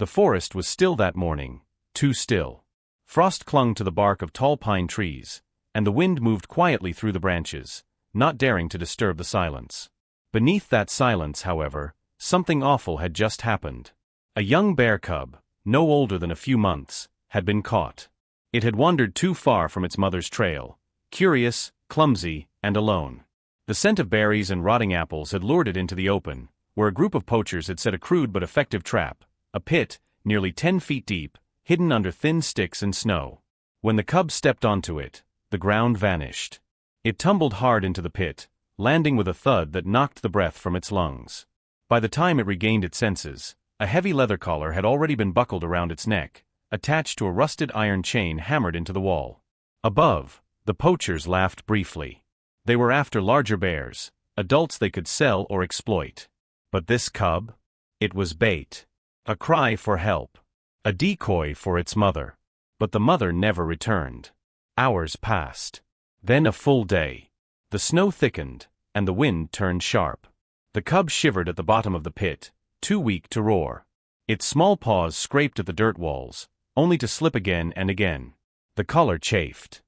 The forest was still that morning, too still. Frost clung to the bark of tall pine trees, and the wind moved quietly through the branches, not daring to disturb the silence. Beneath that silence, however, something awful had just happened. A young bear cub, no older than a few months, had been caught. It had wandered too far from its mother's trail, curious, clumsy, and alone. The scent of berries and rotting apples had lured it into the open, where a group of poachers had set a crude but effective trap, a pit, nearly 10 feet deep, hidden under thin sticks and snow. When the cub stepped onto it, the ground vanished. It tumbled hard into the pit, landing with a thud that knocked the breath from its lungs. By the time it regained its senses, a heavy leather collar had already been buckled around its neck, attached to a rusted iron chain hammered into the wall. Above, the poachers laughed briefly. They were after larger bears, adults they could sell or exploit. But this cub? It was bait. A cry for help. A decoy for its mother. But the mother never returned. Hours passed. Then a full day. The snow thickened, and the wind turned sharp. The cub shivered at the bottom of the pit, too weak to roar. Its small paws scraped at the dirt walls, only to slip again and again. The collar chafed.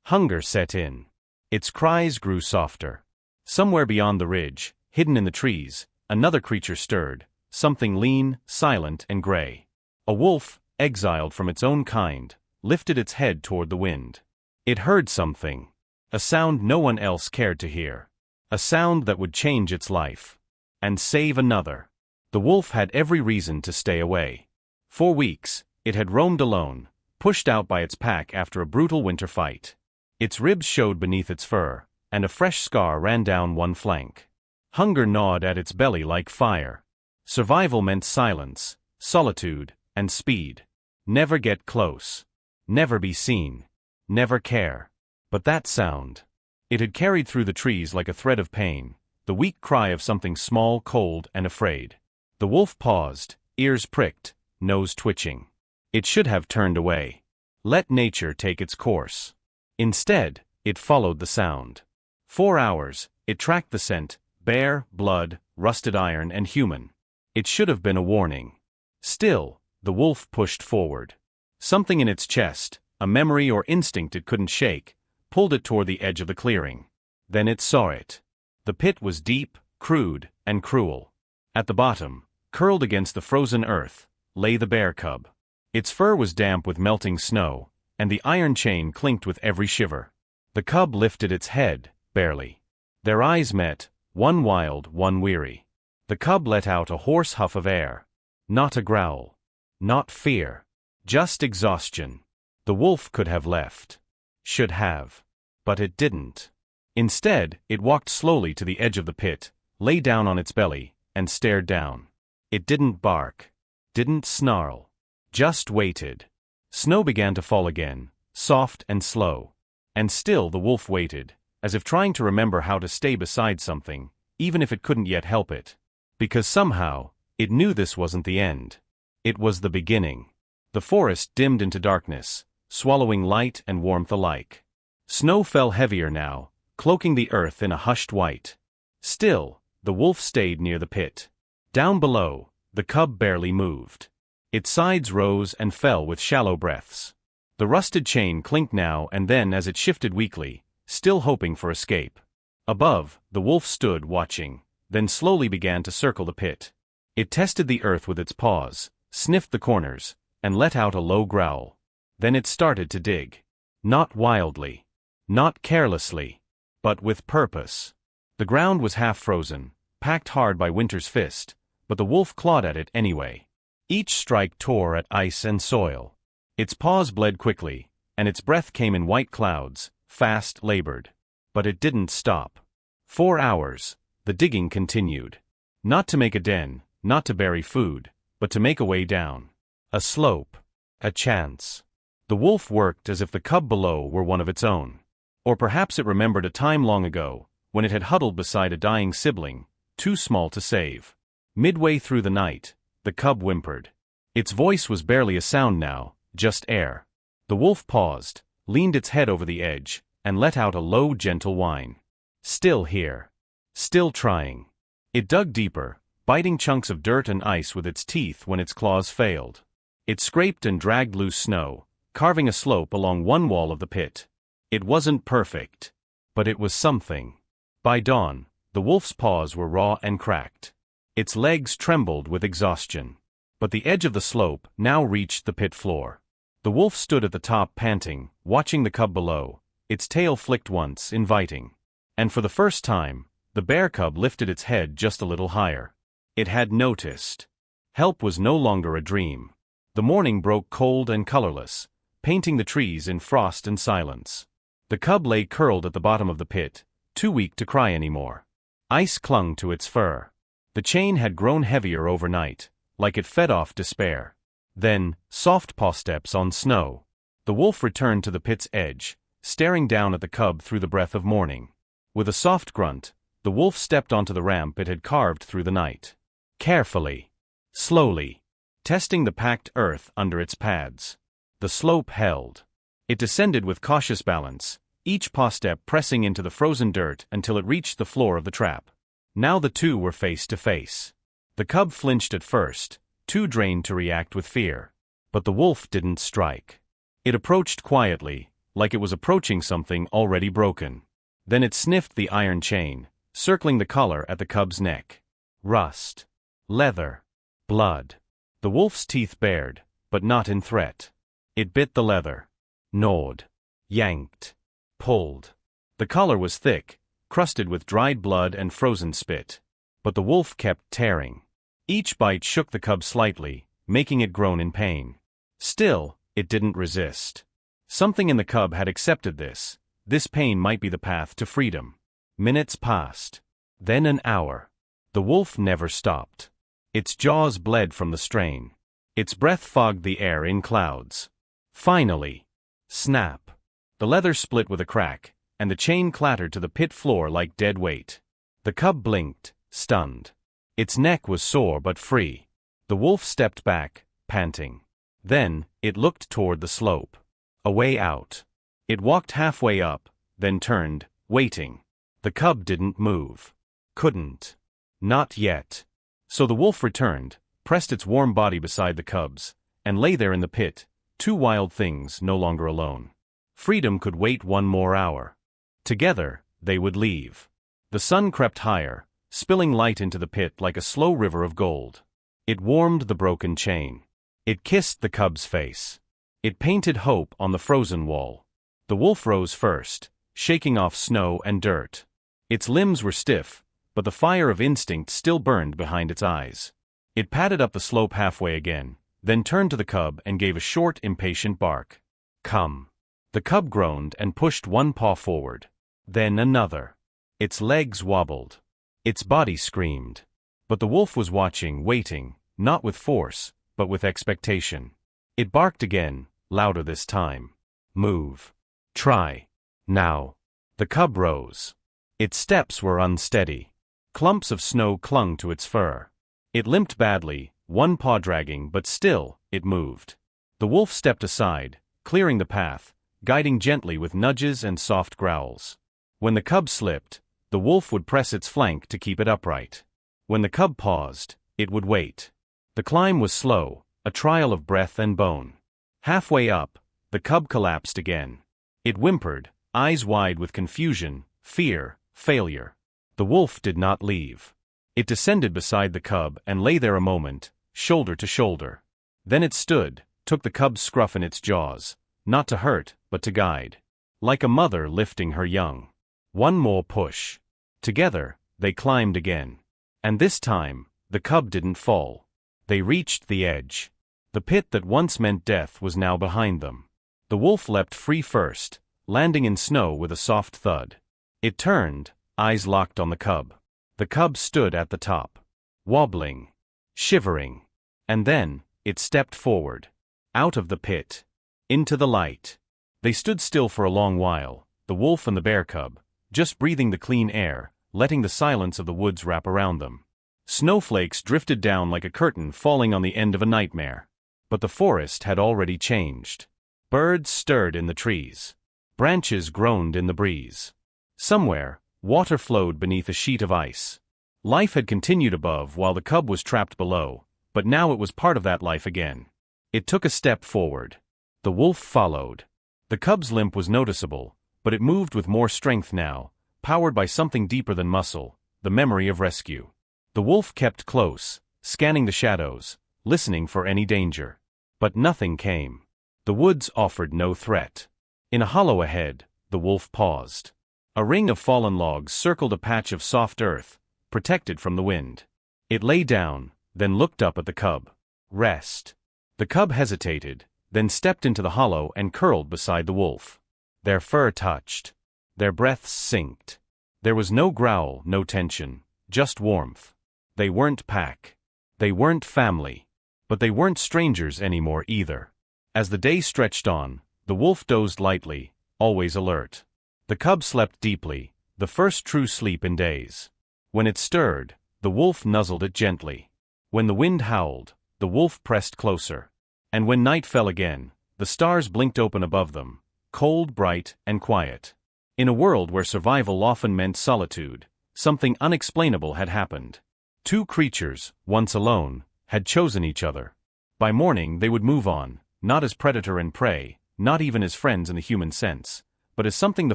Hunger set in. Its cries grew softer. Somewhere beyond the ridge, hidden in the trees, another creature stirred, something lean, silent, and gray. A wolf, exiled from its own kind, lifted its head toward the wind. It heard something. A sound no one else cared to hear. A sound that would change its life. And save another. The wolf had every reason to stay away. For weeks, it had roamed alone, pushed out by its pack after a brutal winter fight. Its ribs showed beneath its fur, and a fresh scar ran down one flank. Hunger gnawed at its belly like fire. Survival meant silence, solitude, and speed. Never get close. Never be seen. Never care. But that sound. It had carried through the trees like a thread of pain, the weak cry of something small, cold, and afraid. The wolf paused, ears pricked, nose twitching. It should have turned away. Let nature take its course. Instead, it followed the sound. 4 hours, it tracked the scent, bear, blood, rusted iron, and human. It should have been a warning. Still, the wolf pushed forward. Something in its chest, a memory or instinct it couldn't shake, pulled it toward the edge of the clearing. Then it saw it. The pit was deep, crude, and cruel. At the bottom, curled against the frozen earth, lay the bear cub. Its fur was damp with melting snow, and the iron chain clinked with every shiver. The cub lifted its head, barely. Their eyes met, one wild, one weary. The cub let out a hoarse huff of air. Not a growl. Not fear. Just exhaustion. The wolf could have left. Should have. But it didn't. Instead, it walked slowly to the edge of the pit, lay down on its belly, and stared down. It didn't bark. Didn't snarl. Just waited. Snow began to fall again, soft and slow. And still the wolf waited, as if trying to remember how to stay beside something, even if it couldn't yet help it. Because somehow, it knew this wasn't the end. It was the beginning. The forest dimmed into darkness, swallowing light and warmth alike. Snow fell heavier now, cloaking the earth in a hushed white. Still, the wolf stayed near the pit. Down below, the cub barely moved. Its sides rose and fell with shallow breaths. The rusted chain clinked now and then as it shifted weakly, still hoping for escape. Above, the wolf stood watching, then slowly began to circle the pit. It tested the earth with its paws, sniffed the corners, and let out a low growl. Then it started to dig. Not wildly. Not carelessly. But with purpose. The ground was half frozen, packed hard by winter's fist, but the wolf clawed at it anyway. Each strike tore at ice and soil. Its paws bled quickly, and its breath came in white clouds, fast, labored. But it didn't stop. 4 hours, the digging continued. Not to make a den, not to bury food, but to make a way down. A slope. A chance. The wolf worked as if the cub below were one of its own. Or perhaps it remembered a time long ago, when it had huddled beside a dying sibling, too small to save. Midway through the night, the cub whimpered. Its voice was barely a sound now, just air. The wolf paused, leaned its head over the edge, and let out a low, gentle whine. Still here. Still trying. It dug deeper, biting chunks of dirt and ice with its teeth when its claws failed. It scraped and dragged loose snow, carving a slope along one wall of the pit. It wasn't perfect, but it was something. By dawn, the wolf's paws were raw and cracked. Its legs trembled with exhaustion. But the edge of the slope now reached the pit floor. The wolf stood at the top panting, watching the cub below. Its tail flicked once, inviting. And for the first time, the bear cub lifted its head just a little higher. It had noticed. Help was no longer a dream. The morning broke cold and colorless, painting the trees in frost and silence. The cub lay curled at the bottom of the pit, too weak to cry anymore. Ice clung to its fur. The chain had grown heavier overnight, like it fed off despair. Then, soft paw steps on snow. The wolf returned to the pit's edge, staring down at the cub through the breath of morning. With a soft grunt, the wolf stepped onto the ramp it had carved through the night. Carefully, slowly, testing the packed earth under its pads. The slope held. It descended with cautious balance, each paw step pressing into the frozen dirt until it reached the floor of the trap. Now the two were face to face. The cub flinched at first, too drained to react with fear. But the wolf didn't strike. It approached quietly, like it was approaching something already broken. Then it sniffed the iron chain, circling the collar at the cub's neck. Rust. Leather. Blood. The wolf's teeth bared, but not in threat. It bit the leather. Gnawed. Yanked. Pulled. The collar was thick, crusted with dried blood and frozen spit. But the wolf kept tearing. Each bite shook the cub slightly, making it groan in pain. Still, it didn't resist. Something in the cub had accepted this. This pain might be the path to freedom. Minutes passed. Then an hour. The wolf never stopped. Its jaws bled from the strain. Its breath fogged the air in clouds. Finally. Snap. The leather split with a crack, and the chain clattered to the pit floor like dead weight. The cub blinked, stunned. Its neck was sore but free. The wolf stepped back, panting. Then, it looked toward the slope. A way out. It walked halfway up, then turned, waiting. The cub didn't move. Couldn't. Not yet. So the wolf returned, pressed its warm body beside the cub's, and lay there in the pit, two wild things no longer alone. Freedom could wait one more hour. Together, they would leave. The sun crept higher, spilling light into the pit like a slow river of gold. It warmed the broken chain. It kissed the cub's face. It painted hope on the frozen wall. The wolf rose first, shaking off snow and dirt. Its limbs were stiff, but the fire of instinct still burned behind its eyes. It padded up the slope halfway again, then turned to the cub and gave a short, impatient bark. Come. The cub groaned and pushed one paw forward. Then another. Its legs wobbled. Its body screamed. But the wolf was watching, waiting, not with force, but with expectation. It barked again, louder this time. Move. Try. Now. The cub rose. Its steps were unsteady. Clumps of snow clung to its fur. It limped badly, one paw dragging, but still, it moved. The wolf stepped aside, clearing the path, guiding gently with nudges and soft growls. When the cub slipped, the wolf would press its flank to keep it upright. When the cub paused, it would wait. The climb was slow, a trial of breath and bone. Halfway up, the cub collapsed again. It whimpered, eyes wide with confusion, fear, failure. The wolf did not leave. It descended beside the cub and lay there a moment, shoulder to shoulder. Then it stood, took the cub's scruff in its jaws, not to hurt, but to guide. Like a mother lifting her young. One more push. Together, they climbed again. And this time, the cub didn't fall. They reached the edge. The pit that once meant death was now behind them. The wolf leapt free first, landing in snow with a soft thud. It turned, eyes locked on the cub. The cub stood at the top. Wobbling. Shivering. And then, it stepped forward. Out of the pit. Into the light. They stood still for a long while, the wolf and the bear cub, just breathing the clean air, letting the silence of the woods wrap around them. Snowflakes drifted down like a curtain falling on the end of a nightmare. But the forest had already changed. Birds stirred in the trees. Branches groaned in the breeze. Somewhere, water flowed beneath a sheet of ice. Life had continued above while the cub was trapped below, but now it was part of that life again. It took a step forward. The wolf followed. The cub's limp was noticeable, but it moved with more strength now, powered by something deeper than muscle, the memory of rescue. The wolf kept close, scanning the shadows, listening for any danger. But nothing came. The woods offered no threat. In a hollow ahead, the wolf paused. A ring of fallen logs circled a patch of soft earth, protected from the wind. It lay down, then looked up at the cub. Rest. The cub hesitated, then stepped into the hollow and curled beside the wolf. Their fur touched. Their breaths synced. There was no growl, no tension, just warmth. They weren't pack. They weren't family. But they weren't strangers anymore either. As the day stretched on, the wolf dozed lightly, always alert. The cub slept deeply, the first true sleep in days. When it stirred, the wolf nuzzled it gently. When the wind howled, the wolf pressed closer. And when night fell again, the stars blinked open above them, cold, bright, and quiet. In a world where survival often meant solitude, something unexplainable had happened. Two creatures, once alone, had chosen each other. By morning they would move on, not as predator and prey, not even as friends in the human sense, but as something the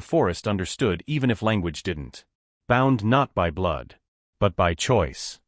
forest understood even if language didn't. Bound not by blood, but by choice.